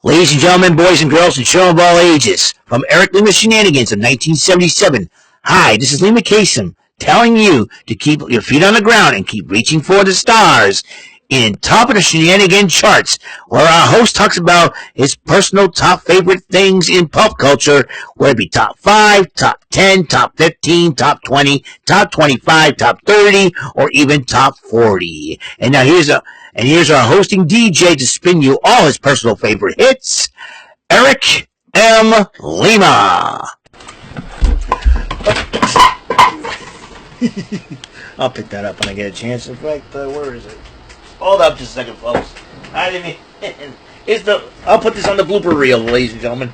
Ladies and gentlemen, boys and girls, and children of all ages, from Eric Lima Shenanigans of 1977. Hi, this is Lima Kasem, telling you to keep your feet on the ground and keep reaching for the stars in Top of the Shenanigan charts, where our host talks about his personal top favorite things in pop culture, whether it be top 5, top 10, top 15, top 20, top 25, top 30, or even top 40. And now here's our hosting DJ to spin you all his personal favorite hits, Eric M. Lima. I'll pick that up when I get a chance. In fact, where is it? Hold up just a second, folks. I didn't even... I'll put this on the blooper reel, ladies and gentlemen.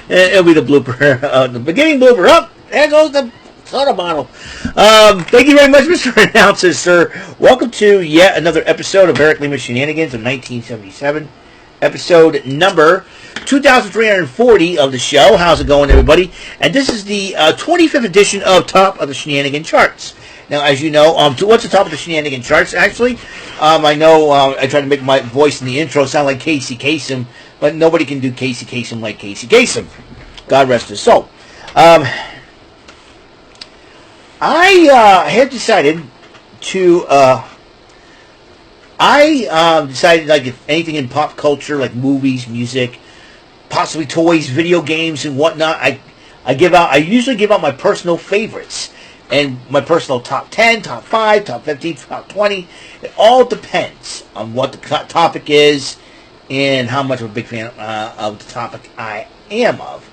It'll be the blooper, the beginning blooper. Oh, there goes the soda bottle. Thank you very much, Mr. Announcer, sir. Welcome to yet another episode of Eric Lima Shenanigans of 1977. Episode number 2340 of the show. How's it going, everybody? And this is the 25th edition of Top of the Shenanigan Charts. Now, as you know, what's the top of the Shenanigan charts, actually? I know I tried to make my voice in the intro sound like Casey Kasem, but nobody can do Casey Kasem like Casey Kasem. God rest his soul. I had decided to... decided, like, if anything in pop culture, like movies, music, possibly toys, video games, and whatnot, I usually give out my personal favorites. And my personal top 10, top 5, top 15, top 20. It all depends on what the topic is and how much of a big fan of the topic I am of.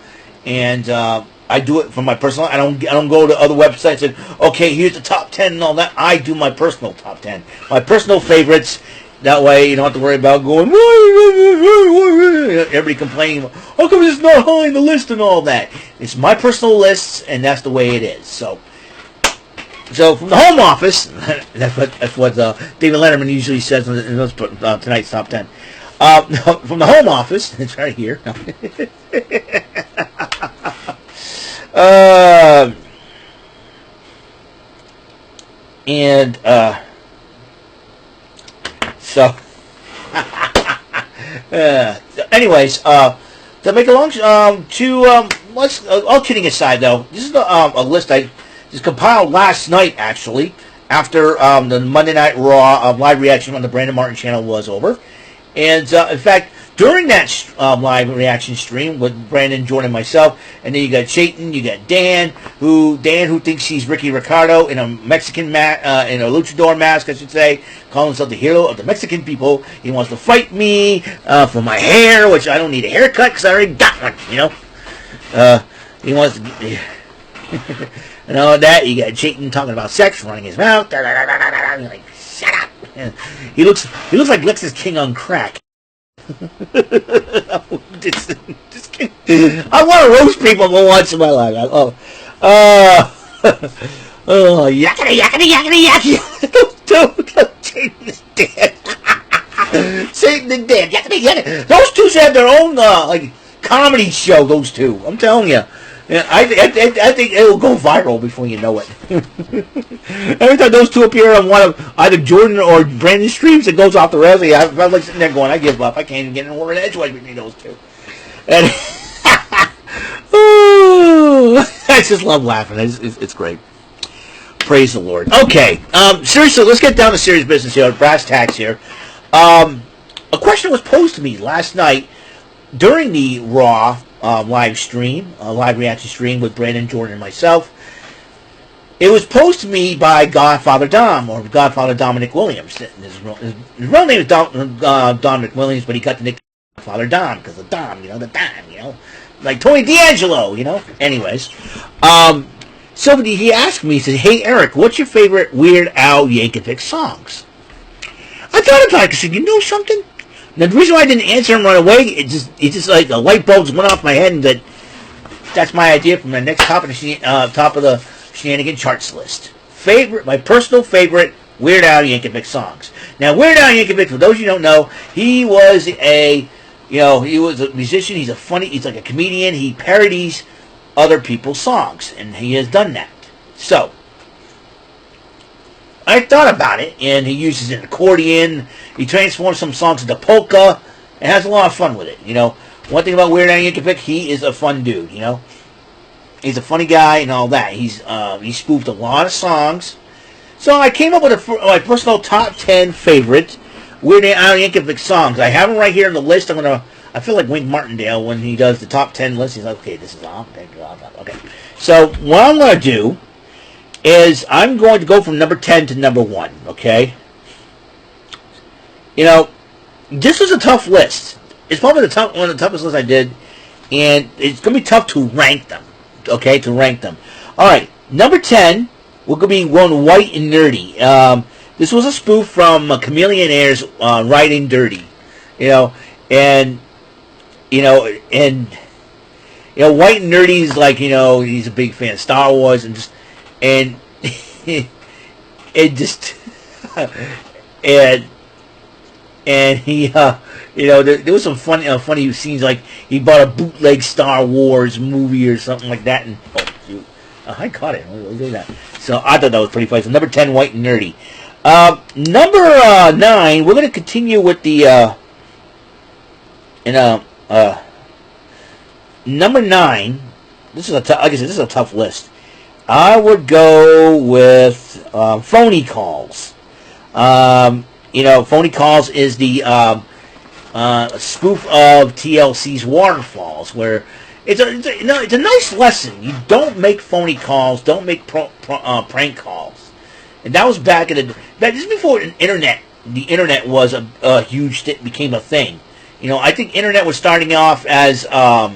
And I do it from my personal... I don't go to other websites and, okay, here's the top 10 and all that. I do my personal top 10. My personal favorites. That way you don't have to worry about going... Everybody complaining, how come it's not high in the list and all that? It's my personal lists, and that's the way it is. So from the home office, that's what David Letterman usually says in those, tonight's top 10. From the home office, it's right here. Anyways, to make a long, all kidding aside, though, this is a list I just compiled last night, actually, after the Monday Night Raw live reaction on the Brandon Martin channel was over. And, in fact, during that live reaction stream with Brandon, Jordan, and myself, and then you got Chayton, you got Dan who thinks he's Ricky Ricardo in a Mexican in a luchador mask, I should say, calling himself the hero of the Mexican people. He wants to fight me for my hair, which I don't need a haircut because I already got one, you know. He wants to... And all that, you got Chayton talking about sex, running his mouth. You're like, shut up. He looks like Lexus King on crack. Just kidding. I want to roast people for once in my life. Yakety, yakety, yakety, yakety. Don't Chayton is dead. Satan and dead. Yakety, yakety. Those two should have their own like comedy show. Those two, I'm telling you. Yeah, I think it will go viral before you know it. Every time those two appear on one of either Jordan or Brandon's streams, it goes off the rails. I'm like sitting there going, I give up. I can't even get in a word edgewise between those two. And I just love laughing. It's great. Praise the Lord. Okay, seriously, let's get down to serious business here. Brass tacks here. A question was posed to me last night during the Raw live reaction stream with Brandon, Jordan, and myself. It was posed to me by Godfather Dom, or Godfather Dominic Williams. His real name is Dominic Williams, but he got the nickname Godfather Dom because of Dom, the Dom, like Tony D'Angelo, Anyways, so he asked me, he said, "Hey Eric, what's your favorite Weird Al Yankovic songs?" I thought about it. I said, "You know something?" Now, the reason why I didn't answer him right away, it just like the light bulbs went off my head, and that's my idea for my next top of the Shenanigan charts list. My personal favorite Weird Al Yankovic songs. Now, Weird Al Yankovic, for those of you who don't know, he was a musician. He's like a comedian. He parodies other people's songs, and he has done that. So, I thought about it, and he uses an accordion. He transforms some songs into polka, and has a lot of fun with it. One thing about Weird Al Yankovic, he is a fun dude. He's a funny guy and all that. He spoofed a lot of songs. So I came up with my personal top 10 favorite Weird Al Yankovic songs. I have them right here on the list. I feel like Wink Martindale when he does the top 10 list. He's like, okay, this is off. Okay. So what I'm going to do is I'm going to go from number 10 to number 1. Okay. This was a tough list. It's probably one of the toughest lists I did, and it's going to be tough to rank them. Okay, to rank them. All right, number 10. We're going to be going White and Nerdy. This was a spoof from Chameleon Air's Riding Dirty. White and Nerdy's like, he's a big fan of Star Wars and it just and he there was some funny scenes, like he bought a bootleg Star Wars movie or something like that, and I caught it. What was that? So I thought that was pretty funny. So number 10, White and Nerdy. Number 9, we're going to continue with the number 9. This is like I said, this is a tough list. I would go with Phony Calls. Phony Calls is the spoof of TLC's Waterfalls, where it's a nice lesson. You don't make phony calls. Don't make prank calls. And that was back in this is before the internet was a huge became a thing. I think internet was starting off as as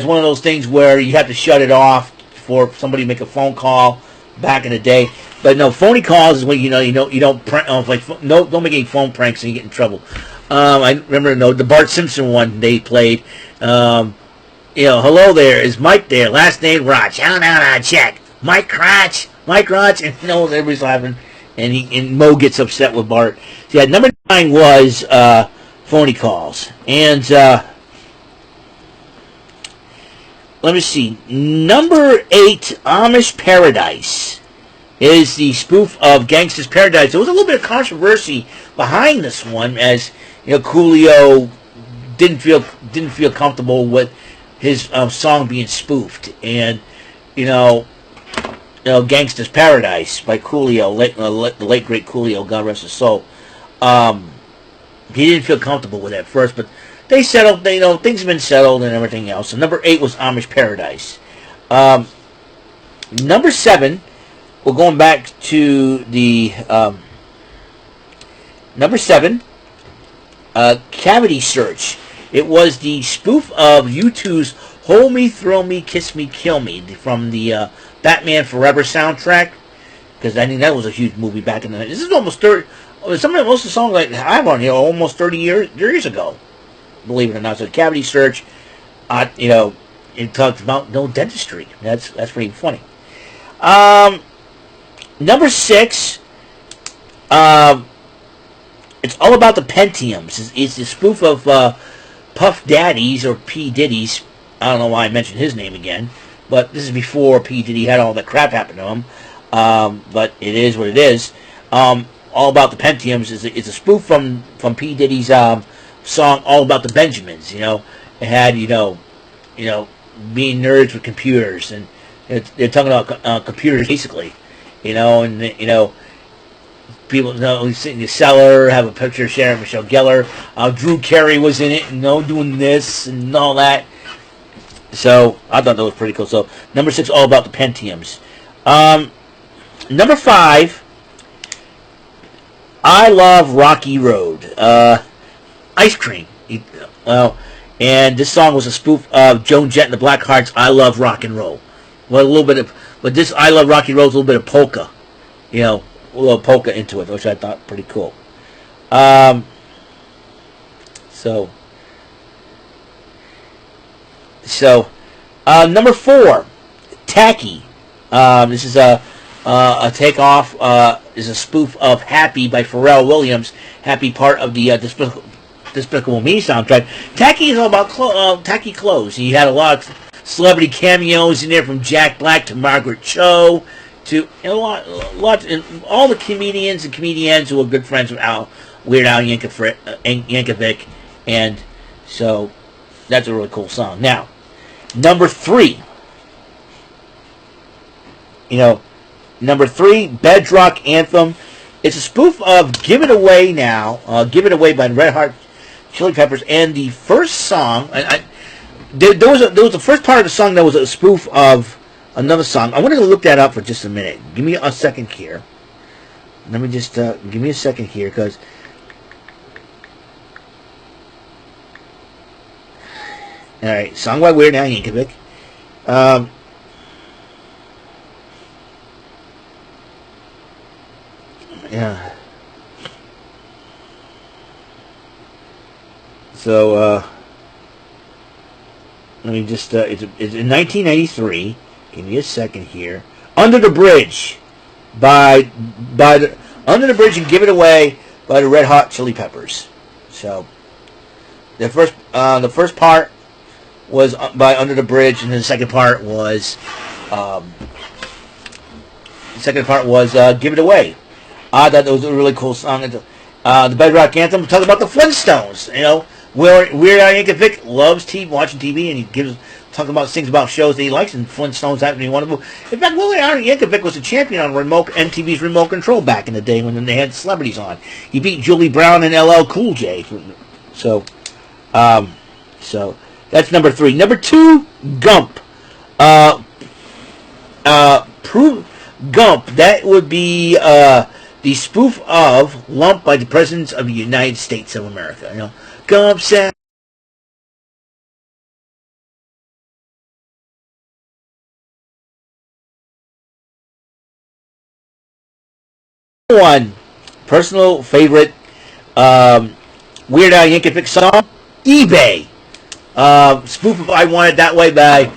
one of those things where you have to shut it off for somebody to make a phone call back in the day. But no, phony calls is when you don't don't make any phone pranks and you get in trouble. I remember the Bart Simpson one they played. Hello there, is Mike there? Last name Roch. I'll check. Mike Crotch, and everybody's laughing, and Mo gets upset with Bart. So yeah, number 9 was Phony Calls, and let me see. Number 8, Amish Paradise, is the spoof of Gangsta's Paradise. There was a little bit of controversy behind this one, as Coolio didn't feel comfortable with his song being spoofed, and Gangsta's Paradise by Coolio, the late great Coolio, God rest his soul. He didn't feel comfortable with it at first, but they settled. Things have been settled and everything else. So number 8 was Amish Paradise. Number 7, we're going back to the number 7, Cavity Search. It was the spoof of U2's "Hold Me, Thrill Me, Kiss Me, Kill Me" from the Batman Forever soundtrack, because I think that was a huge movie back in the 90s. This is almost 30. Most of the songs I have on here are almost 30 years ago, believe it or not. So Cavity Search, it talks about no dentistry. That's pretty funny. Number 6, it's all about the Pentiums. It's the spoof of Puff Daddy's or P. Diddy's. I don't know why I mentioned his name again, but this is before P. Diddy had all that crap happen to him. But it is what it is. All About the Pentiums is a spoof from P. Diddy's song All About the Benjamins. It had being nerds with computers, and they're talking about computers basically. People sit in the cellar, have a picture of Sarah Michelle Gellar. Drew Carey was in it, doing this and all that. So I thought that was pretty cool. So number 6, All About the Pentiums. Number 5, I Love Rocky Road. Ice Cream. And this song was a spoof of Joan Jett and the Blackhearts' I Love Rock and Roll. Well, but this I Love Rocky Roll is a little bit of polka. A little polka into it, which I thought pretty cool. Number 4, Tacky. This is a takeoff. Is a spoof of Happy by Pharrell Williams. Happy, part of the Despicable Me soundtrack. Tacky is all about tacky clothes. He had a lot of celebrity cameos in there, from Jack Black to Margaret Cho to a lot, and all the comedians and comedians who were good friends with Al Weird Al Yankovic, and so that's a really cool song. Now, number 3. Number 3, Bedrock Anthem. It's a spoof of "Give It Away Now," "Give It Away" by the Red Hot Chili Peppers, and the first song, there was the first part of the song that was a spoof of another song. I want to look that up for just a minute. Give me a second here. Let me just give me a second here, because all right, song by Weird Al Yankovic. Yeah. So let me just it's in 1993. Give me a second here. "Under the Bridge" by the "Under the Bridge" and "Give It Away" by the Red Hot Chili Peppers. So the first part was by "Under the Bridge," and then the second part was "Give It Away." I thought that was a really cool song. The Bedrock Anthem, talking about the Flintstones. Where Weird Al Yankovic loves watching TV, and he talking about things about shows that he likes, and Flintstones happen to be one of them. In fact, Weird Al Yankovic was a champion on MTV's Remote Control back in the day when they had celebrities on. He beat Julie Brown and LL Cool J. So that's number 3. Number 2, Gump. Gump. That would be the spoof of "Lump" by the Presidents of the United States of America. Gump said. One personal favorite Weird Al Yankovic song, "eBay." Spoof of "I Want It That Way" by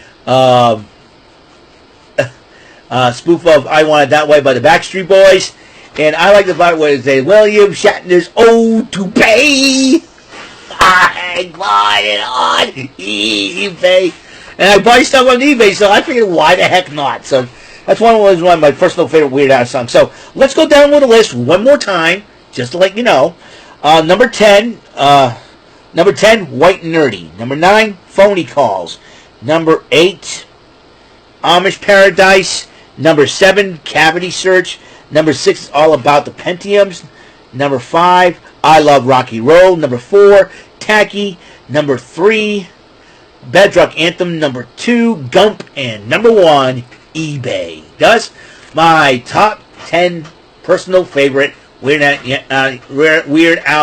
spoof of "I Want It That Way" by the Backstreet Boys. And I like the part where it says, "William Shatner's owed to pay. I bought it on eBay." And I buy stuff on eBay, so I figured, why the heck not? So that's one of my personal favorite Weird Al songs. So let's go down with the list one more time, just to let you know. Number 10, "White Nerdy." Number 9, "Phony Calls." Number 8, "Amish Paradise." Number 7, "Cavity Search." Number 6, "All About the Pentiums." Number 5, "I Love Rocky Road." Number 4, "Tacky." Number 3, "Bedrock Anthem." Number 2, "Gump." And number 1, "eBay." Thus, my top 10 personal favorite Weird Al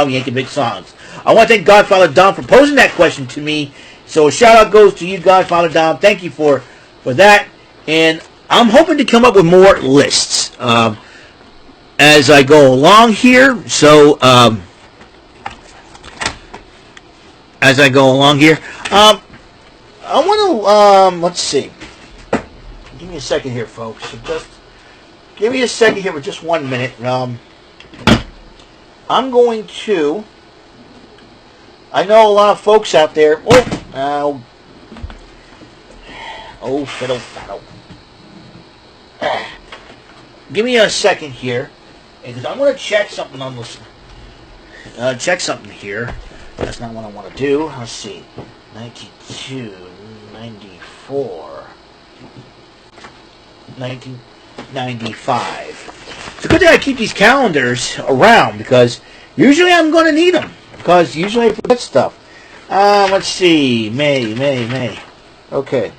Yankovic songs. I want to thank Godfather Dom for posing that question to me. So a shout out goes to you, Godfather Dom. Thank you for that. And I'm hoping to come up with more lists as I go along here. So as I go along here, I want to let's see. Give me a second here, folks. Just give me a second here for just 1 minute. I'm going to. I know a lot of folks out there. Fiddle faddle. Give me a second here, because I'm going to check something on this. Check something here. That's not what I want to do. Let's see. 92, 94, 1995. It's a good thing I keep these calendars around, because usually I'm going to need them. Because usually I forget stuff. Let's see. May. Okay.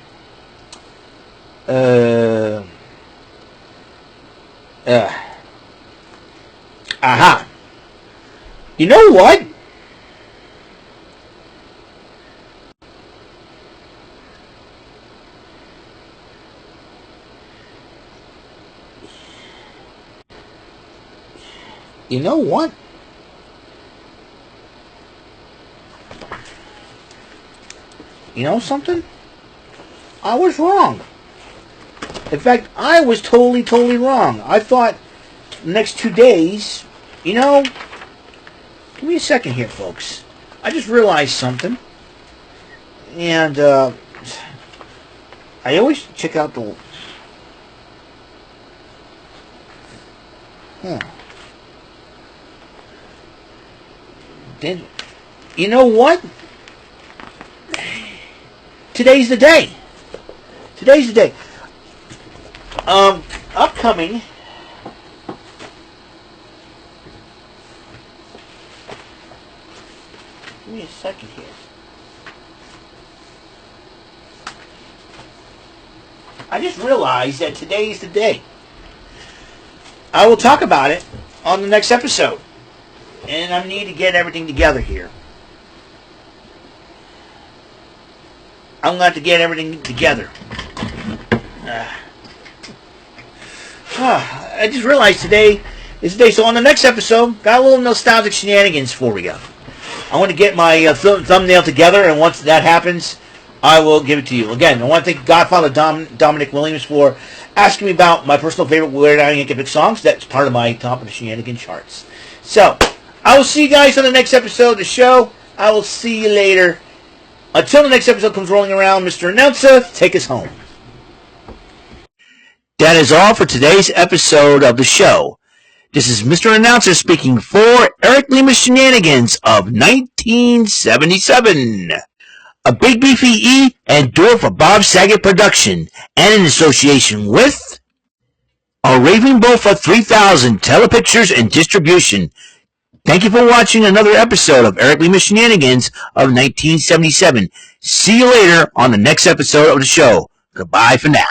Aha. You know what? You know what? You know something? I was wrong. In fact, I was totally wrong. I thought the next 2 days, give me a second here, folks. I just realized something. And I always check out the... Then, you know what? Today's the day. Today's the day. Upcoming. Give me a second here. I just realized that today is the day. I will talk about it on the next episode. And I need to get everything together here. I'm going to have to get everything together. I just realized today is the day. So on the next episode, got a little nostalgic shenanigans for you. I want to get my thumbnail together, and once that happens, I will give it to you. Again, I want to thank Godfather Dominic Williams for asking me about my personal favorite Weird Al Yankovic songs. That's part of my top of the Shenanigan charts. So, I will see you guys on the next episode of the show. I will see you later. Until the next episode comes rolling around, Mr. Announcer, take us home. That is all for today's episode of the show. This is Mr. Announcer speaking for Eric Lima Shenanigans of 1977. A Big Beefy E and Do It for Bob Saget production, and in association with a Raving Bull for 3000 Telepictures and Distribution. Thank you for watching another episode of Eric Lima Shenanigans of 1977. See you later on the next episode of the show. Goodbye for now.